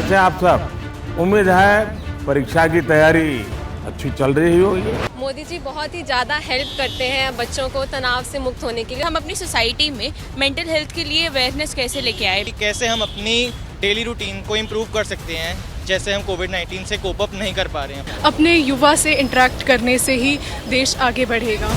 कैसे आप सब? उम्मीद है परीक्षा की तैयारी अच्छी चल रही होगी। मोदी जी बहुत ही ज़्यादा हेल्प करते हैं बच्चों को तनाव से मुक्त होने के लिए। हम अपनी सोसाइटी में मेंटल हेल्थ के लिए अवेयरनेस कैसे लेके आए, कैसे हम अपनी डेली रूटीन को इम्प्रूव कर सकते हैं, जैसे हम कोविड-19 से कोप अप नहीं कर पा रहे हैं। अपने युवा से इंटरेक्ट करने से ही देश आगे बढ़ेगा।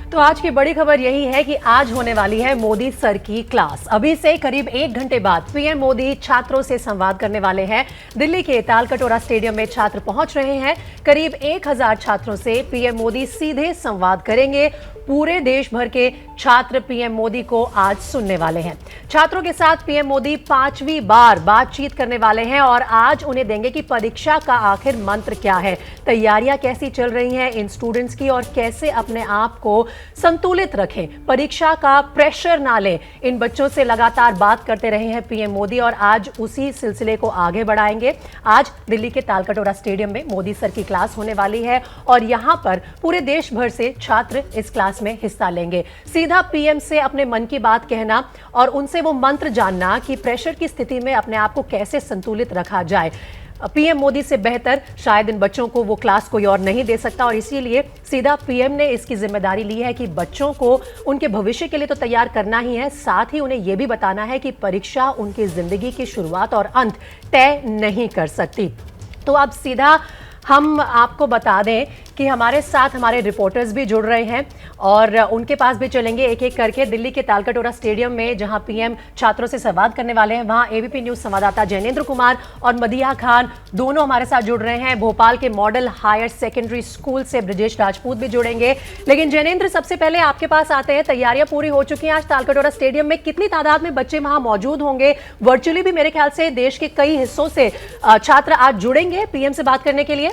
तो आज की बड़ी खबर यही है कि आज होने वाली है मोदी सर की क्लास। अभी से करीब 1 घंटे बाद पीएम मोदी छात्रों से संवाद करने वाले हैं। दिल्ली के तालकटोरा स्टेडियम में छात्र पहुंच रहे हैं। करीब 1000 छात्रों से पीएम मोदी सीधे संवाद करेंगे। पूरे देश भर के छात्र पीएम मोदी को आज सुनने वाले हैं। छात्रों के साथ पीएम मोदी 5वीं बार बातचीत करने वाले हैं और आज उन्हें देंगे कि परीक्षा का आखिर मंत्र क्या है, तैयारियां कैसी चल रही हैं इन स्टूडेंट्स की और कैसे अपने आप को संतुलित रखें, परीक्षा का प्रेशर ना लें। इन बच्चों से लगातार बात करते रहे हैं पीएम मोदी और आज उसी सिलसिले को आगे बढ़ाएंगे। आज दिल्ली के तालकटोरा स्टेडियम में मोदी सर की क्लास होने वाली है और यहां पर पूरे देश भर से छात्र इस क्लास में हिस्सा लेंगे। सीधा पीएम से अपने मन की बात कहना और उनसे वो मंत्र जानना कि प्रेशर की स्थिति में अपने आप को कैसे संतुलित रखा जाए। पीएम मोदी से बेहतर शायद इन बच्चों को वो क्लास कोई और नहीं दे सकता और इसीलिए सीधा पीएम ने इसकी जिम्मेदारी ली है कि बच्चों को उनके भविष्य के लिए तो तैयार करना ही है, साथ ही उन्हें यह भी बताना है कि परीक्षा उनकी जिंदगी की शुरुआत और अंत तय नहीं कर सकती। तो अब सीधा हम आपको बता दें कि हमारे साथ हमारे रिपोर्टर्स भी जुड़ रहे हैं और उनके पास भी चलेंगे एक एक करके। दिल्ली के तालकटोरा स्टेडियम में जहां पीएम छात्रों से संवाद करने वाले हैं, वहां एबीपी न्यूज संवाददाता जैनेंद्र कुमार और मदीहा खान दोनों हमारे साथ जुड़ रहे हैं। भोपाल के मॉडल हायर सेकेंडरी स्कूल से ब्रजेश राजपूत भी जुड़ेंगे। लेकिन जैनेंद्र, सबसे पहले आपके पास आते हैं। तैयारियां पूरी हो चुकी हैं। आज तालकटोरा स्टेडियम में कितनी तादाद में बच्चे वहां मौजूद होंगे? वर्चुअली भी मेरे ख्याल से देश के कई हिस्सों से छात्र आज जुड़ेंगे पीएम से बात करने के लिए।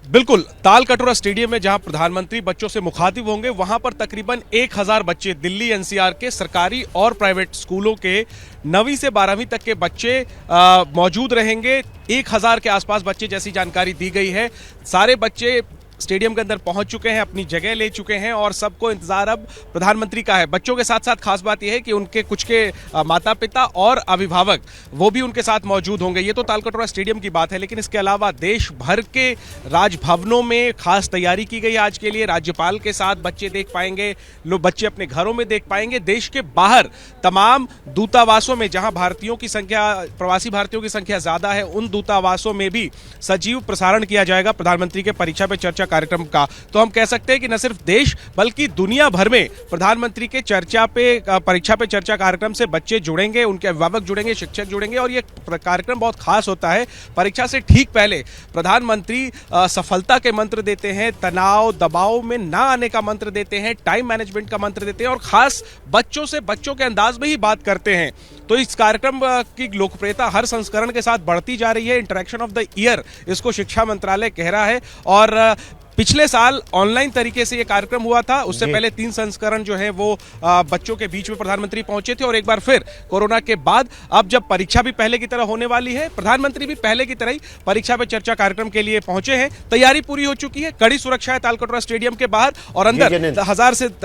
बिल्कुल, तालकटोरा स्टेडियम में जहां प्रधानमंत्री बच्चों से मुखातिब होंगे, वहां पर तकरीबन 1000 बच्चे दिल्ली एनसीआर के सरकारी और प्राइवेट स्कूलों के 9वीं से 12वीं तक के बच्चे मौजूद रहेंगे। 1000 के आसपास बच्चे जैसी जानकारी दी गई है। सारे बच्चे स्टेडियम के अंदर पहुंच चुके हैं, अपनी जगह ले चुके हैं और सबको इंतजार अब प्रधानमंत्री का है। बच्चों के साथ साथ खास बात यह है कि उनके कुछ के माता पिता और अभिभावक वो भी उनके साथ मौजूद होंगे। ये तो तालकटोरा स्टेडियम की बात है, लेकिन इसके अलावा देश भर के राजभवनों में खास तैयारी की गई आज के लिए। राज्यपाल के साथ बच्चे देख पाएंगे, लोग बच्चे अपने घरों में देख पाएंगे। देश के बाहर तमाम दूतावासों में जहां भारतीयों की संख्या, प्रवासी भारतीयों की संख्या ज्यादा है, उन दूतावासों में भी सजीव प्रसारण किया जाएगा प्रधानमंत्री के परीक्षा पे चर्चा कार्यक्रम का। तो हम कह सकते हैं कि न सिर्फ देश बल्कि दुनिया भर में प्रधानमंत्री के परीक्षा पे चर्चा कार्यक्रम से बच्चे जुड़ेंगे, उनके अभिभावक जुड़ेंगे, शिक्षक जुड़ेंगे और ये कार्यक्रम बहुत खास होता है। परीक्षा से ठीक पहले प्रधानमंत्री सफलता के मंत्र देते हैं, तनाव दबाव में ना आने का मंत्र देते हैं, टाइम मैनेजमेंट का मंत्र देते हैं और खास बच्चों से बच्चों के अंदाज में ही बात करते हैं। तो इस कार्यक्रम की लोकप्रियता हर संस्करण के साथ बढ़ती जा रही है। इंटरेक्शन ऑफ द ईयर इसको शिक्षा मंत्रालय कह रहा है और पिछले साल ऑनलाइन तरीके से ये कार्यक्रम हुआ था। उससे पहले 3 संस्करण जो है वो बच्चों के बीच में प्रधानमंत्री पहुंचे थे और एक बार फिर कोरोना के बाद अब जब परीक्षा भी पहले की तरह होने वाली है, प्रधानमंत्री भी पहले की तरह ही परीक्षा पे चर्चा कार्यक्रम के लिए पहुंचे हैं। तैयारी पूरी हो चुकी है, कड़ी सुरक्षा है तालकटोरा स्टेडियम के बाहर और अंदर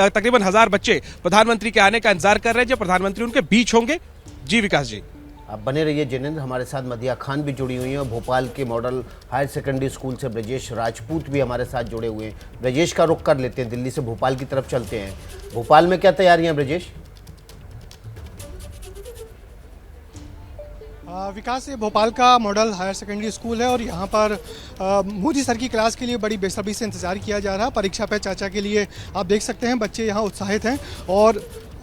तकरीबन 1000 बच्चे प्रधानमंत्री के आने का इंतजार कर रहे हैं जब प्रधानमंत्री उनके बीच होंगे। जी विकास जी, आप बने रहिए जैनेंद्र। हमारे साथ मदीहा खान भी जुड़ी हुई हैं और भोपाल के मॉडल हायर सेकेंडरी स्कूल से ब्रजेश राजपूत भी हमारे साथ जुड़े हुए हैं। ब्रजेश का रुख कर लेते हैं, दिल्ली से भोपाल की तरफ चलते हैं। भोपाल में क्या तैयारियां ब्रजेश? विकास, ये भोपाल का मॉडल हायर सेकेंडरी स्कूल है और यहाँ पर मोदी सर की क्लास के लिए बड़ी बेसब्री से इंतज़ार किया जा रहा है। परीक्षा पे चर्चा के लिए आप देख सकते हैं बच्चे यहाँ उत्साहित हैं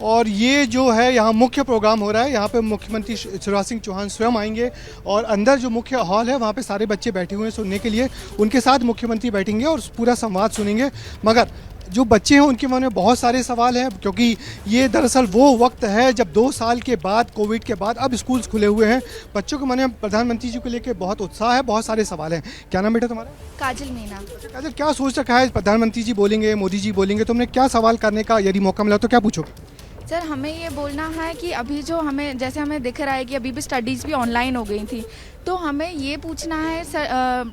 और ये जो है यहाँ मुख्य प्रोग्राम हो रहा है। यहाँ पे मुख्यमंत्री शिवराज सिंह चौहान स्वयं आएंगे और अंदर जो मुख्य हॉल है वहाँ पे सारे बच्चे बैठे हुए हैं सुनने के लिए। उनके साथ मुख्यमंत्री बैठेंगे और पूरा संवाद सुनेंगे। मगर जो बच्चे हैं उनके मन में बहुत सारे सवाल हैं क्योंकि ये दरअसल वो वक्त है जब 2 साल के बाद, कोविड के बाद अब स्कूल्स खुले हुए हैं। बच्चों के मन में प्रधानमंत्री जी को लेकर बहुत उत्साह है, बहुत सारे सवाल हैं। क्या नाम बेटा तुम्हारा? काजल मीना। काजल, क्या सोच रखा है? प्रधानमंत्री जी बोलेंगे, मोदी जी बोलेंगे, तुमने क्या सवाल करने का यदि मौका मिला तो क्या पूछोगे? सर हमें ये बोलना है कि अभी जो हमें जैसे हमें दिख रहा है कि अभी भी स्टडीज़ भी ऑनलाइन हो गई थी, तो हमें ये पूछना है सर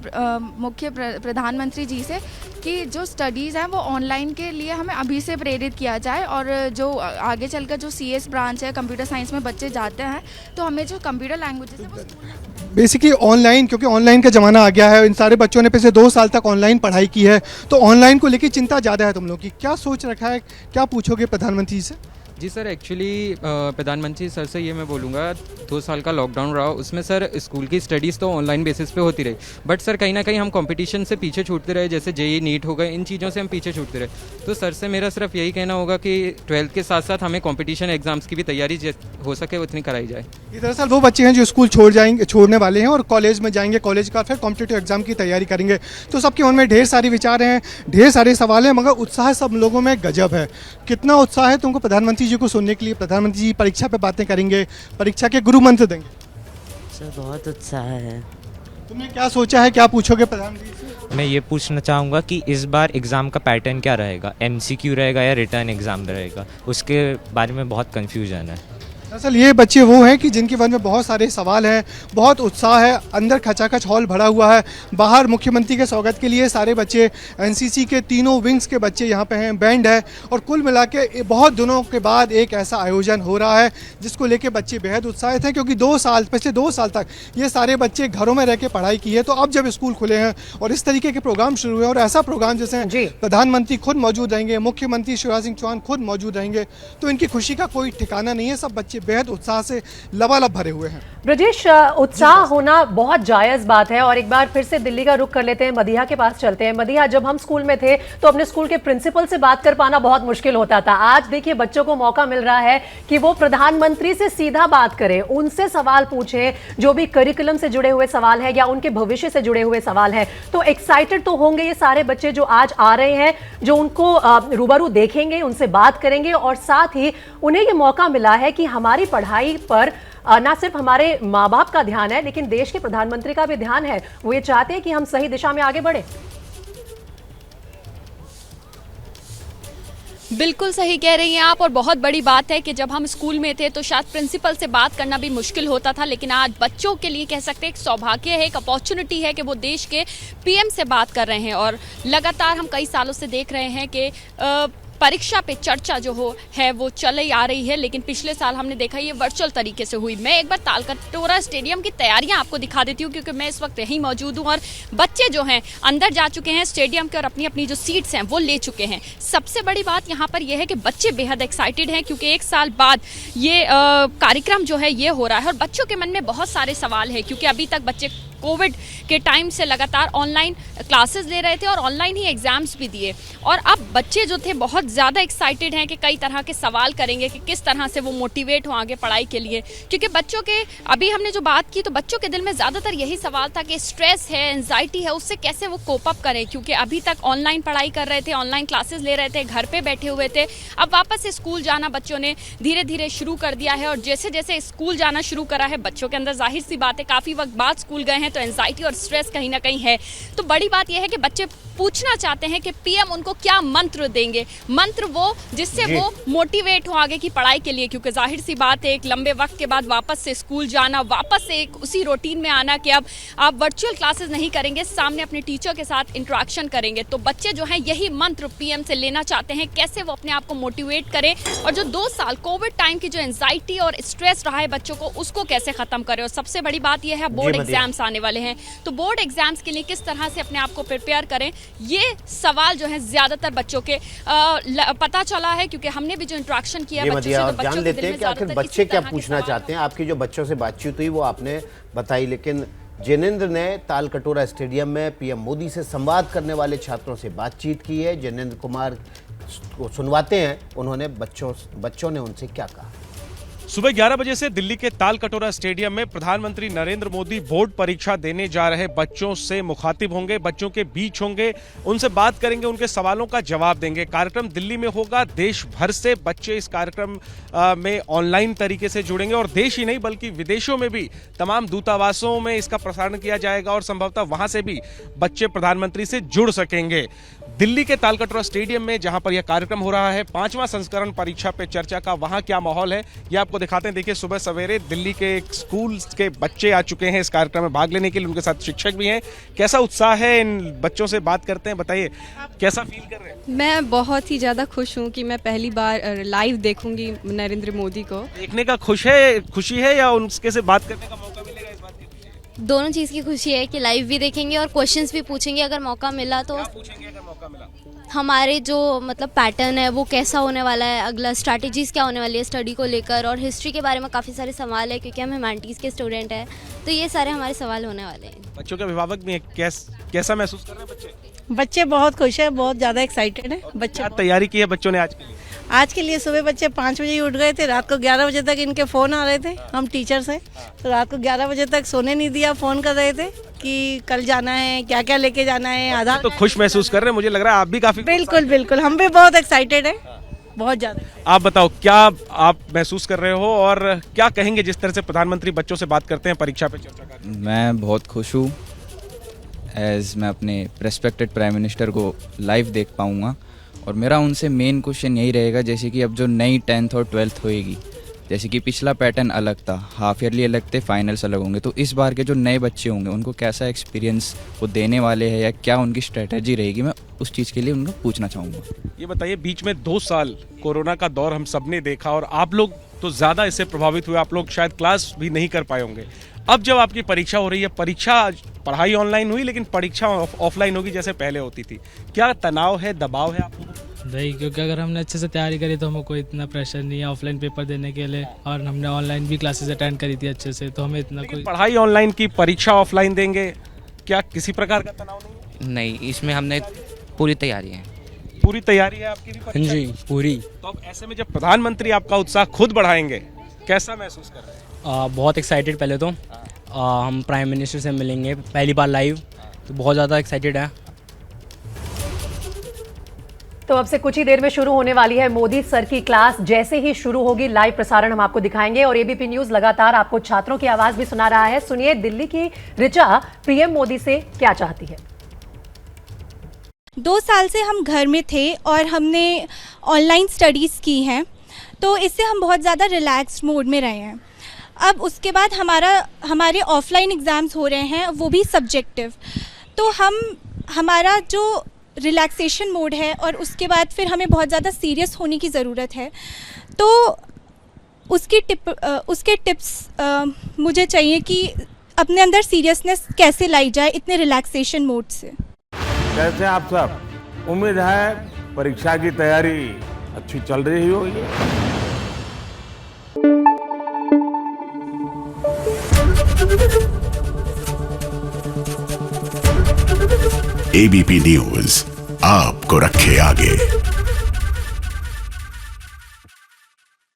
मुख्य प्रधानमंत्री जी से कि जो स्टडीज़ हैं वो ऑनलाइन के लिए हमें अभी से प्रेरित किया जाए, और जो आगे चलकर जो CS ब्रांच है कंप्यूटर साइंस में बच्चे जाते हैं तो हमें जो कंप्यूटर लैंग्वेजेस है वो बेसिकली ऑनलाइन, क्योंकि ऑनलाइन का ज़माना आ गया है, इन सारे बच्चों ने पिछले 2 साल तक ऑनलाइन पढ़ाई की है, तो ऑनलाइन को लेकर चिंता ज़्यादा है तुम लोग की, क्या सोच रखा है, क्या पूछोगे प्रधानमंत्री से? जी सर, एक्चुअली प्रधानमंत्री सर से ये मैं बोलूँगा, 2 साल का लॉकडाउन रहा, उसमें सर स्कूल की स्टडीज़ तो ऑनलाइन बेसिस पे होती रही, बट सर कहीं ना कहीं हम कंपटीशन से पीछे छूटते रहे, जैसे JEE नीट हो गए, इन चीज़ों से हम पीछे छूटते रहे। तो सर से मेरा सिर्फ यही कहना होगा कि 12th के साथ साथ हमें कंपटीशन एग्जाम्स की भी तैयारी हो सके उतनी कराई जाए। ये दरअसल वो बच्चे हैं जो स्कूल छोड़ने वाले हैं और कॉलेज में जाएंगे, कॉलेज का फिर कॉम्पिटिटिव एग्जाम की तैयारी करेंगे, तो सबके मन में ढेर सारे विचार हैं, ढेर सारे सवाल हैं, मगर उत्साह सब लोगों में गजब है। कितना उत्साह है तुमको प्रधानमंत्री जी को सुनने के लिए? प्रधानमंत्री जी परीक्षा पे बातें करेंगे, परीक्षा के गुरु मंत्र देंगे। सर बहुत उत्साह है। तुमने क्या सोचा है, क्या पूछोगे प्रधानमंत्री से? मैं ये पूछना चाहूँगा कि इस बार एग्ज़ाम का पैटर्न क्या रहेगा, MCQ रहेगा या रिटर्न एग्ज़ाम रहेगा, उसके बारे में बहुत कन्फ्यूजन है। दरअसल ये बच्चे वो हैं कि जिनके मन में बहुत सारे सवाल हैं, बहुत उत्साह है, अंदर खचाखच हॉल भरा हुआ है, बाहर मुख्यमंत्री के स्वागत के लिए सारे बच्चे, NCC के तीनों विंग्स के बच्चे यहाँ पे हैं, बैंड है, और कुल मिला के बहुत दिनों के बाद एक ऐसा आयोजन हो रहा है जिसको लेके बच्चे बेहद उत्साहित हैं, क्योंकि पिछले 2 साल तक ये सारे बच्चे घरों में रह के पढ़ाई की है, तो अब जब स्कूल खुले हैं और इस तरीके के प्रोग्राम शुरू हुए, और ऐसा प्रोग्राम जैसे प्रधानमंत्री खुद मौजूद रहेंगे, मुख्यमंत्री शिवराज सिंह चौहान खुद मौजूद रहेंगे, तो इनकी खुशी का कोई ठिकाना नहीं है। सब बच्चे बेहद उत्साह से लबालब भरे हुए हैं। ब्रजेश, उत्साह होना बहुत जायज बात है, और एक बार फिर से दिल्ली का रुख कर लेते हैं, मदीहा के पास चलते हैं। मदीहा, जब हम स्कूल में थे तो अपने स्कूल के प्रिंसिपल से बात कर पाना बहुत मुश्किल होता था। आज देखिए बच्चों को मौका मिल रहा है कि वो प्रधानमंत्री से सीधा बात करें, उनसे सवाल पूछें, जो भी करिकुलम से जुड़े हुए सवाल है या उनके भविष्य से जुड़े हुए सवाल है। तो एक्साइटेड तो होंगे ये सारे बच्चे जो आज आ रहे हैं, जो उनको रूबरू देखेंगे, उनसे बात करेंगे, और साथ ही उन्हें ये मौका मिला है कि हमारी पढ़ाई पर ना सिर्फ हमारे माँ बाप का ध्यान है, लेकिन देश के प्रधानमंत्री का भी ध्यान है। वो ये चाहते हैं कि हम सही दिशा में आगे बढ़े। बिल्कुल सही कह रही हैं आप, और बहुत बड़ी बात है कि जब हम स्कूल में थे तो शायद प्रिंसिपल से बात करना भी मुश्किल होता था, लेकिन आज बच्चों के लिए कह सकते हैं एक सौभाग्य है, एक अपॉर्चुनिटी है कि वो देश के PM से बात कर रहे हैं। और लगातार हम कई सालों से देख रहे हैं कि परीक्षा पे चर्चा जो है वो चल ही आ रही है, लेकिन पिछले साल हमने देखा ये वर्चुअल तरीके से हुई। मैं एक बार तालकटोरा स्टेडियम की तैयारियां आपको दिखा देती हूँ, क्योंकि मैं इस वक्त यहीं मौजूद हूँ, और बच्चे जो हैं अंदर जा चुके हैं स्टेडियम के और अपनी अपनी जो सीट्स हैं वो ले चुके हैं। सबसे बड़ी बात यहाँ पर यह है कि बच्चे बेहद एक्साइटेड हैं, क्योंकि 1 साल बाद ये कार्यक्रम जो है ये हो रहा है, और बच्चों के मन में बहुत सारे सवाल हैं, क्योंकि अभी तक बच्चे कोविड के टाइम से लगातार ऑनलाइन क्लासेस ले रहे थे और ऑनलाइन ही एग्जाम्स भी दिए, और अब बच्चे जो थे बहुत ज़्यादा एक्साइटेड हैं कि कई तरह के सवाल करेंगे कि किस तरह से वो मोटिवेट हो आगे पढ़ाई के लिए। क्योंकि बच्चों के, अभी हमने जो बात की, तो बच्चों के दिल में ज़्यादातर यही सवाल था कि स्ट्रेस है, एंजाइटी है, उससे कैसे वो कोप अप करें, क्योंकि अभी तक ऑनलाइन पढ़ाई कर रहे थे, ऑनलाइन क्लासेस ले रहे थे, घर पर बैठे हुए थे। अब वापस से स्कूल जाना बच्चों ने धीरे धीरे शुरू कर दिया है, और जैसे जैसे स्कूल जाना शुरू करा है बच्चों के अंदर, जाहिर सी बात है काफ़ी वक्त बाद स्कूल गए हैं तो एंजाइटी और स्ट्रेस कहीं ना कहीं है। तो बड़ी बात यह है कि बच्चे पूछना चाहते हैं कि PM उनको क्या मंत्र देंगे, मंत्र वो जिससे वो मोटिवेट हो आगे की पढ़ाई के लिए, क्योंकि जाहिर सी बात है एक लंबे वक्त के बाद वापस से स्कूल जाना, वापस से एक उसी रूटीन में आना कि अब आप वर्चुअल क्लासेस नहीं करेंगे, सामने अपने टीचर के साथ इंटरेक्शन करेंगे। तो बच्चे जो हैं यही मंत्र PM से लेना चाहते हैं, कैसे वो अपने आप को मोटिवेट करें, और जो 2 साल कोविड टाइम की जो एंजाइटी और स्ट्रेस रहा है बच्चों को, उसको कैसे खत्म करें। और सबसे बड़ी बात यह है बोर्ड एग्जाम्स आने वाले हैं, तो बोर्ड एग्जाम्स के लिए किस तरह से अपने आप को प्रिपेयर करें, ये सवाल जो है ज्यादातर बच्चों के पता चला है, क्योंकि हमने भी जो इंटरेक्शन किया बच्चों से, तो जान लेते हैं कि आखिर बच्चे क्या पूछना चाहते हैं। आपकी जो बच्चों से बातचीत हुई वो आपने बताई, लेकिन जिनेंद्र ने तालकटोरा स्टेडियम में PM मोदी से संवाद करने वाले छात्रों से बातचीत की है। जिनेंद्र कुमार को सुनवाते हैं, उन्होंने बच्चों ने उनसे क्या कहा। सुबह 11 बजे से दिल्ली के तालकटोरा स्टेडियम में प्रधानमंत्री नरेंद्र मोदी बोर्ड परीक्षा देने जा रहे बच्चों से मुखातिब होंगे, बच्चों के बीच होंगे, उनसे बात करेंगे, उनके सवालों का जवाब देंगे। कार्यक्रम दिल्ली में होगा, देश भर से बच्चे इस कार्यक्रम में ऑनलाइन तरीके से जुड़ेंगे, और देश ही नहीं बल्कि विदेशों में भी तमाम दूतावासों में इसका प्रसारण किया जाएगा, और संभवतः वहां से भी बच्चे प्रधानमंत्री से जुड़ सकेंगे। दिल्ली के तालकटोरा स्टेडियम में जहां पर यह कार्यक्रम हो रहा है, 5वां संस्करण परीक्षा पे चर्चा का, वहां क्या माहौल है ये आपको दिखाते हैं। देखिए, सुबह सवेरे दिल्ली के स्कूल के बच्चे आ चुके हैं इस कार्यक्रम में भाग लेने के लिए, उनके साथ शिक्षक भी हैं। कैसा उत्साह है, इन बच्चों से बात करते हैं। बताइए, कैसा फील कर रहे हैं? मैं बहुत ही ज़्यादा खुश हूँ कि मैं पहली बार लाइव देखूंगी नरेंद्र मोदी को। देखने का खुशी है या उनके से बात करने का मौका मिलेगा, इस बात की खुशी है? दोनों चीज़ की खुशी है कि लाइव भी देखेंगे और क्वेश्चंस भी पूछेंगे अगर मौका मिला तो। पूछेंगे अगर मौका मिला? हमारे जो मतलब पैटर्न है वो कैसा होने वाला है, अगला स्ट्रैटेजीज क्या होने वाली है स्टडी को लेकर, और हिस्ट्री के बारे में काफ़ी सारे सवाल है क्योंकि हम ह्यूमैनिटीज़ के स्टूडेंट हैं, तो ये सारे हमारे सवाल होने वाले हैं। बच्चों के अभिभावक भी हैं, कैसा महसूस कर रहे हैं बच्चे? बच्चे बहुत खुश है, बहुत ज़्यादा एक्साइटेड है बच्चे। क्या तैयारी की है बच्चों ने आज के लिए? आज के लिए सुबह बच्चे 5 बजे ही उठ गए थे, रात को 11 बजे तक इनके फ़ोन आ रहे थे। हम टीचर्स हैं तो रात को 11 बजे तक सोने नहीं दिया, फ़ोन कर रहे थे कि कल जाना है, क्या क्या लेके जाना है। आधार तो खुश महसूस कर रहे हैं, मुझे लग रहा है आप भी काफी। बिल्कुल हम भी बहुत एक्साइटेड है, बहुत ज़्यादा। आप बताओ, क्या आप महसूस कर रहे हो और क्या कहेंगे जिस तरह से प्रधानमंत्री बच्चों से बात करते हैं परीक्षा पे चर्चा करते हैं? मैं बहुत खुश हूँ, एज मैं अपने रेस्पेक्टेड प्राइम मिनिस्टर को लाइव देख पाऊँगा। और मेरा उनसे मेन क्वेश्चन यही रहेगा, जैसे कि अब जो नई 10th और 12th होएगी, जैसे कि पिछला पैटर्न अलग था, हाफ ईयरली अलग थे, फाइनल्स अलग होंगे, तो इस बार के जो नए बच्चे होंगे उनको कैसा एक्सपीरियंस वो देने वाले हैं या क्या उनकी स्ट्रेटजी रहेगी, मैं उस चीज़ के लिए उनको पूछना चाहूँगा। ये बताइए, बीच में 2 साल कोरोना का दौर हम सब ने देखा और आप लोग तो ज़्यादा इससे प्रभावित हुए, आप लोग शायद क्लास भी नहीं कर पाए होंगे। अब जब आपकी परीक्षा हो रही है, पढ़ाई ऑनलाइन हुई लेकिन परीक्षा ऑफलाइन होगी जैसे पहले होती थी, क्या तनाव है, दबाव है आपको? नहीं, क्योंकि अगर हमने अच्छे से तैयारी करी तो हमें कोई इतना प्रेशर नहीं है ऑफलाइन पेपर देने के लिए, और हमने ऑनलाइन भी क्लासेस अटेंड करी थी अच्छे से, तो हमें इतना कोई। पढ़ाई ऑनलाइन की, परीक्षा ऑफलाइन देंगे, क्या किसी प्रकार का तनाव नहीं? नहीं, इसमें हमने पूरी तैयारी है। पूरी तैयारी है आपकी भी? हाँ जी, पूरी। तो अब ऐसे में जब प्रधानमंत्री आपका उत्साह खुद बढ़ाएंगे, कैसा महसूस कर रहे हैं? बहुत एक्साइटेड। पहले तो हम प्राइम मिनिस्टर से मिलेंगे पहली बार लाइव, तो बहुत ज़्यादा एक्साइटेड है। तो अब से कुछ ही देर में शुरू होने वाली है मोदी सर की क्लास। जैसे ही शुरू होगी लाइव प्रसारण हम आपको दिखाएंगे और एबीपी न्यूज लगातार आपको छात्रों की आवाज भी सुना रहा है। सुनिए दिल्ली की ऋचा पीएम मोदी से क्या चाहती है। 2 साल से हम घर में थे और हमने ऑनलाइन स्टडीज़ की हैं, तो इससे हम बहुत ज़्यादा रिलैक्स्ड मोड में रहे हैं। अब उसके बाद हमारे ऑफलाइन एग्ज़ाम्स हो रहे हैं, वो भी सब्जेक्टिव, तो हमारा जो रिलैक्सेशन मोड है और उसके बाद फिर हमें बहुत ज़्यादा सीरियस होने की ज़रूरत है, तो उसके टिप्स मुझे चाहिए कि अपने अंदर सीरियसनेस कैसे लाई जाए इतने रिलैक्सेशन मोड से। कैसे आप सब? उम्मीद है परीक्षा की तैयारी अच्छी चल रही होगी। एबीपी न्यूज आपको रखे आगे।